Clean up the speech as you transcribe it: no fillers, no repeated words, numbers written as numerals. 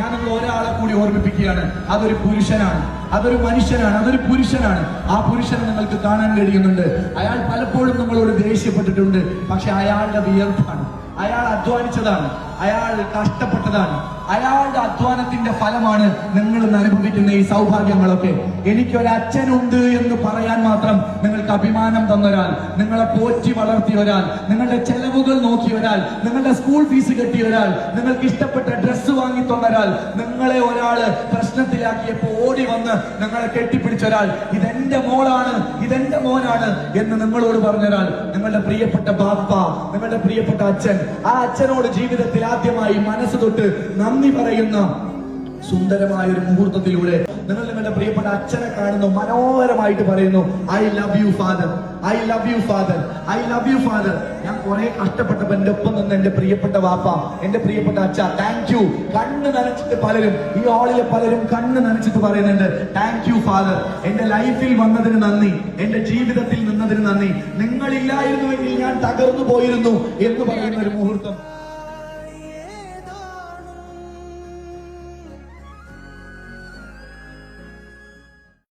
ഞാൻ നിങ്ങൾ ഒരാളെ കൂടി ഓർമ്മിപ്പിക്കുകയാണ്. അതൊരു പുരുഷനാണ്, അതൊരു മനുഷ്യനാണ്, അതൊരു പുരുഷനാണ്. ആ പുരുഷനെ നിങ്ങൾക്ക് കാണാൻ കഴിയുന്നുണ്ട്. അയാൾ പലപ്പോഴും നമ്മളോട് ദേഷ്യപ്പെട്ടിട്ടുണ്ട്. പക്ഷെ അയാളുടെ വിയർപ്പാണ്, അയാൾ അധ്വാനിച്ചതാണ്, അയാൾ കഷ്ടപ്പെട്ടതാണ്. അയാളുടെ അധ്വാനത്തിന്റെ ഫലമാണ് നിങ്ങൾ ഇന്ന് അനുഭവിക്കുന്ന ഈ സൗഭാഗ്യങ്ങളൊക്കെ. എനിക്കൊരച്ഛനുണ്ട് എന്ന് പറയാൻ മാത്രം നിങ്ങൾക്ക് അഭിമാനം തന്നൊരാൾ, നിങ്ങളെ പോറ്റി വളർത്തിയ ഒരാൾ, നിങ്ങളുടെ ചെലവുകൾ നോക്കിയ ഒരാൾ, നിങ്ങളുടെ സ്കൂൾ ഫീസ് കെട്ടിയ ഒരാൾ, നിങ്ങൾക്ക് ഇഷ്ടപ്പെട്ട ഡ്രസ്സ് വാങ്ങി തന്നൊരാൾ, നിങ്ങളെ ഒരാള് പ്രശ്നത്തിലാക്കിയപ്പോ ഓടി വന്ന് നിങ്ങളെ കെട്ടിപ്പിടിച്ച ഒരാൾ, ഇതെന്റെ മോളാണ്, ഇതെന്റെ മോനാണ് എന്ന് നിങ്ങളോട് പറഞ്ഞൊരാൾ, നിങ്ങളുടെ പ്രിയപ്പെട്ട ബാപ്പ, നിങ്ങളുടെ പ്രിയപ്പെട്ട അച്ഛൻ. ആ അച്ഛനോട് ജീവിതത്തിൽ ആദ്യമായി മനസ്സ് തൊട്ട് നന്ദി പറയുന്ന സുന്ദരമായ ഒരു മുഹൂർത്തത്തിലൂടെ നിങ്ങൾ നിങ്ങളുടെ പ്രിയപ്പെട്ട അച്ഛനെ കാണുന്നു, മനോഹരമായിട്ട് പറയുന്നു, I love you father, I love you father, I love you father. ഞാൻ കുറെ കഷ്ടപ്പെട്ടപ്പോ എന്റെ ഒപ്പം നിന്ന് എന്റെ പ്രിയപ്പെട്ട വാപ്പ, എന്റെ പ്രിയപ്പെട്ട അച്ഛ, താങ്ക് യു. കണ്ണ് നനച്ചിട്ട് പലരും, ഈ ഹാളിലെ പലരും കണ്ണ് നനച്ചിട്ട് പറയുന്നുണ്ട്, താങ്ക് യു ഫാദർ. എന്റെ ലൈഫിൽ വന്നതിന് നന്ദി, എന്റെ ജീവിതത്തിൽ നിന്നതിന് നന്ദി. നിങ്ങളില്ലായിരുന്നുവെങ്കിൽ ഞാൻ തകർന്നു പോയിരുന്നു എന്ന് പറയുന്ന ഒരു മുഹൂർത്തം.